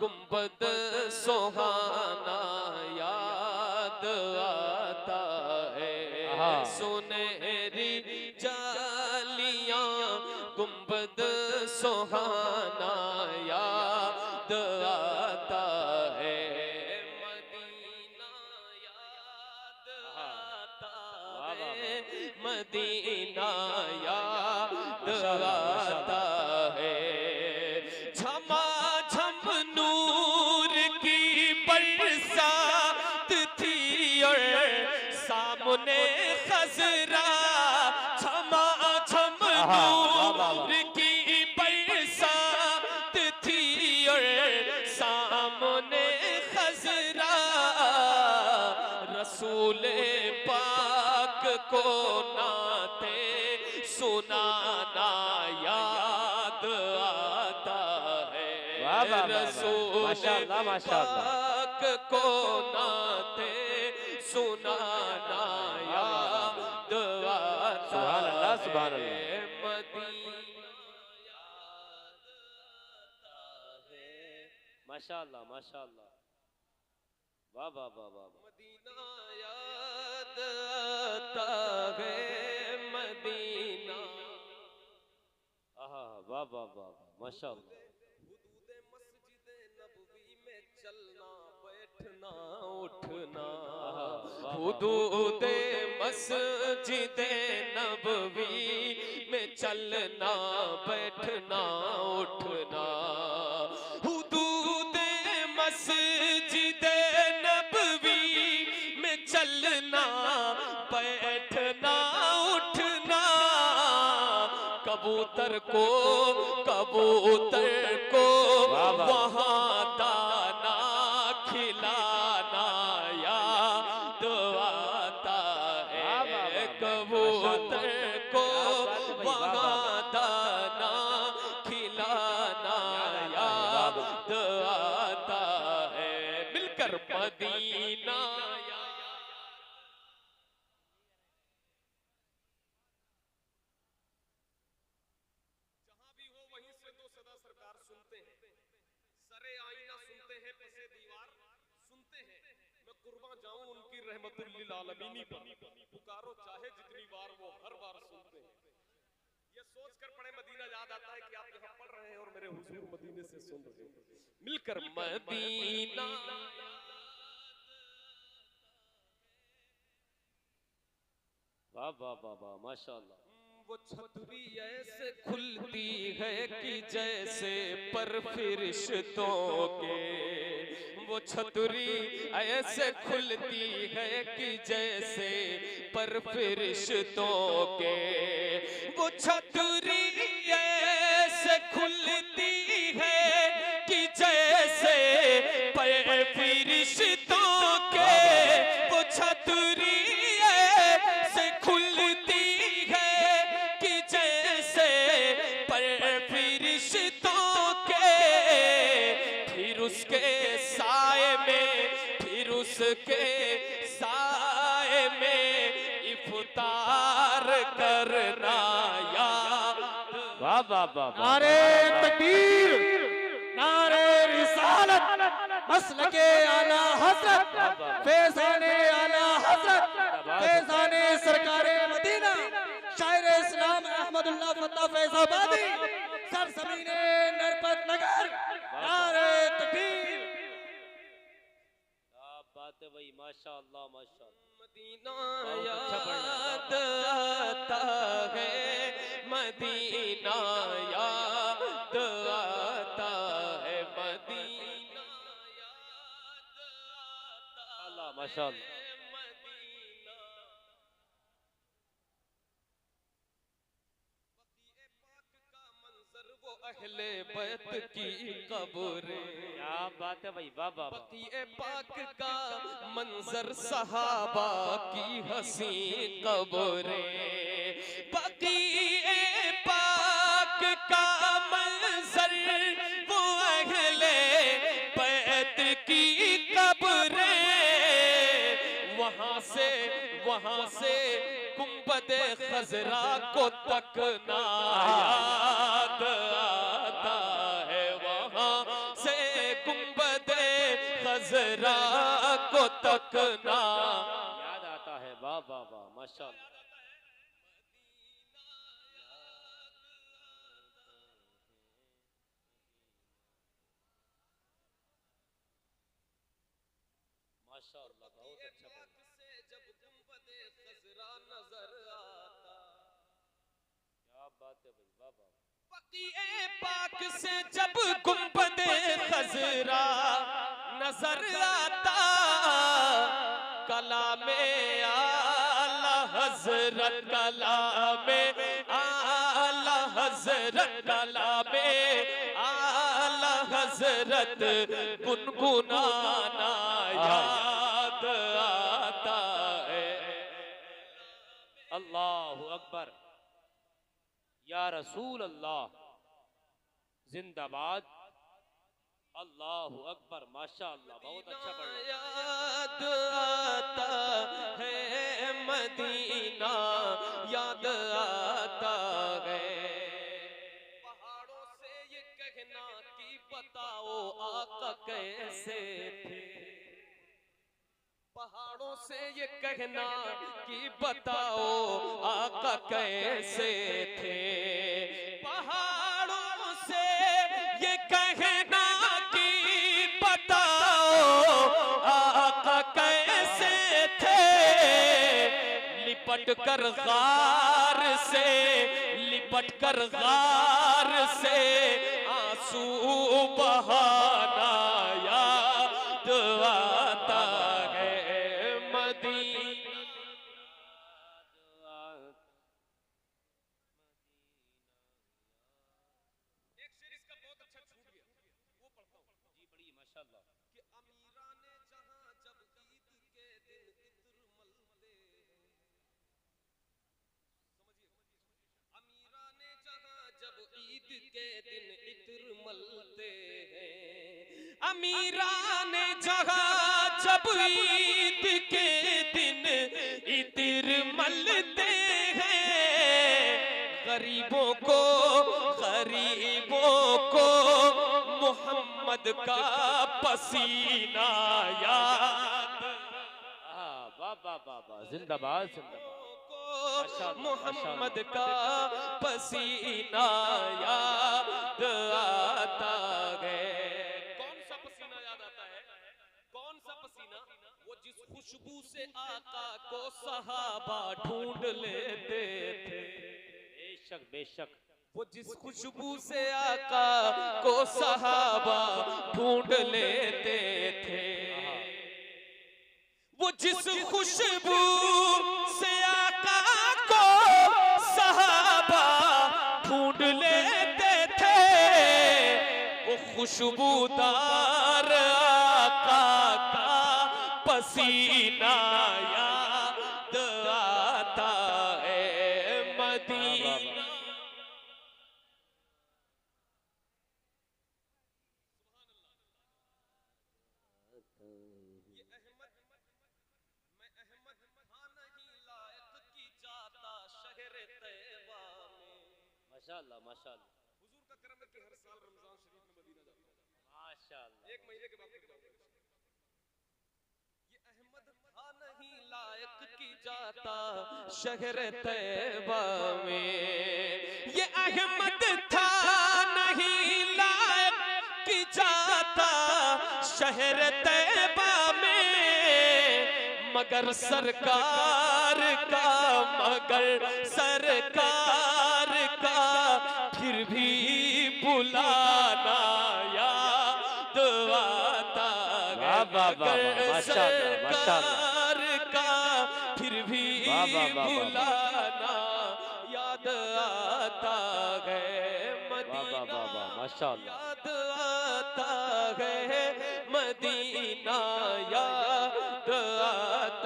गुंबद सुहाना याद आता है, सुनहरी जालियां गुंबद सुहाना याद आता है, मदीना याद आता है, मदीना याद आता है। झमाझम नूर की बरसात थी और सामने खजरा, झमाझम नूर की बरसात थी और सामने खजरा, रसूल पाक को नाते सुनाना याद आता है, रसूल पाक को नाते सुनाना याद आता है, मदीना याद आता है। माशाअल्लाह माशाअल्लाह, वाह वाह वाह वाह। मदीना याद आता है, मदीना। आहा, वाह वाह वाह माशाअल्लाह। हुदूदे मस्जिदे नबवी में चलना बैठना उठना, हुदूदे मस्जिदे नबवी में चलना बैठना उठना, हुदूदे मस्जिदे नबवी में चलना बैठना उठना, कबूतर को वहाँ दाना खिलाना याद आता है, कबूतर को वहाँ दाना खिलाना याद आता है, मिलकर मदीना सरे आईना सुनते हैं, पसे दीवार सुनते हैं, मैं कुर्बान जाऊं उनकी रहमतुल लिल आलमीनी पर, पुकारो चाहे जितनी बार वो हर बार सुनते हैं। ये सोच कर पढ़े मदीना याद आता है कि आप यहाँ पढ़ रहे हैं और मेरे हुजूर मदीने से सुन रहे हैं, मिलकर मदीना। वाह वाह वाह वाह माशाअल्लाह। वो छतरी ऐसे खुलती है कि जैसे पर फरिश्तों के, वो छतरी ऐसे खुलती है कि जैसे पर फरिश्तों के, वो छतरी ऐसे खुलती है कि जैसे पर फरिश्तों के, वो छतरी ऐसे खुलती है कि जैसे पर फरिश्तों के, फिर उसके साए में इफ्तार करना याद। वाह वाह वाह। नारे तकबीर, नारे रिसालत, मसलके आला हज़रत, फैज़ाने आला हज़रत, फैज़ाने सरकारे मदीना, शायर इस्लाम अहमदुल्लाह फत्ता फैज़ाबादी, सरज़मीने नरपत नगर, नारे तकबीर। क्या बात है भाई, माशाअल्लाह माशाअल्लाह। मदीना याद आता है, मदीना याद आता है, मदीना याद आता है, माशाअल्लाह। मदीना। बक़ीए पाक का मंजर वो अहले बैत की कब्र, क्या बात है भाई, वाह वाह। बक़ीए पाक का मंजर सहाबा की हसी कब्रें, बक़ीए पाक का मंजर वो अहले बैत की कब्रें, वहाँ से गुंबद खजरा को तकना याद आता है, वहाँ खजरा को तकना याद आता है। वाह वाह वाह माशाल्लाह। माशाल्लाह बहुत अच्छा पढ़ा। से जब गुंबदे खजरा नजर आता, क्या बात है भाई, वाह वाह। बकीए पाक से जब गुंबदे खजरा नजर आता, कलामे आला हजरत, कलामे आला हजरत, कलामे आला हजरत गुनगुनाना याद आता है। अल्लाहु अकबर, या रसूल अल्लाह जिंदाबाद। अल्लाहु अकबर माशाअल्लाह बहुत अच्छा पढ़ा। याद आता है मदीना, याद आता है। पहाड़ों से ये कहना कि बताओ आका कैसे थे, पहाड़ों से ये कहना कि बताओ आका कैसे थे, पहाड़ों से ये कहना कि बताओ आका कैसे थे, लिपट कर गार से, लिपट कर गार से आंसू बहाना याद आता है मदीना। एक शेर इसका बहुत अच्छा छूट गया, वो पढ़ता हूँ। जी बड़ी माशाल्लाह। कि अमीराने जहां जब ईद के दिन इत्र मलते हैं, समझिए, अमीराने जहां जब ईद के दिन इत्र मलते हैं, अमीरान जगह जब ईद के दिन इत्र मलते हैं, गरीबों को मोहम्मद का पसीना याद, वाह वाह वाह वाह जिंदाबाद जिंदाबाद। को मोहम्मद का पसीना याद आता है। कौन सा पसीना याद आता है? कौन सा पसीना? वो जिस खुशबू से आका को सहाबा ढूंढ लेते थे, बेशक बेशक। वो जिस खुशबू से आका को सहाबा ढूंढ लेते थे, वो जिस खुशबू से आका को सहाबा ढूंढ लेते थे, वो खुशबूदार आका का पसीना याद आता है मदीना। ये अहमद, मैं अहमद था नहीं लायक की जाता शहर तैयबा में। माशाल्लाह माशाल्लाह हुजूर का करम है कि हर साल रमजान शरीफ में मदीना जाता हूं, माशाल्लाह। एक महीने के बाद फिर जाऊंगा। ये अहमद था नहीं लायक की जाता शहर तैयबा में, ये अहमद था नहीं लायक कि जाता शहर तैयबा में, मगर सरकार का फिर भी बुलाना याद आता है। मगर सरकार का फिर भी बुलाना याद आता है मदीना, माशाल्लाह। याद आता है मदीना, याद आता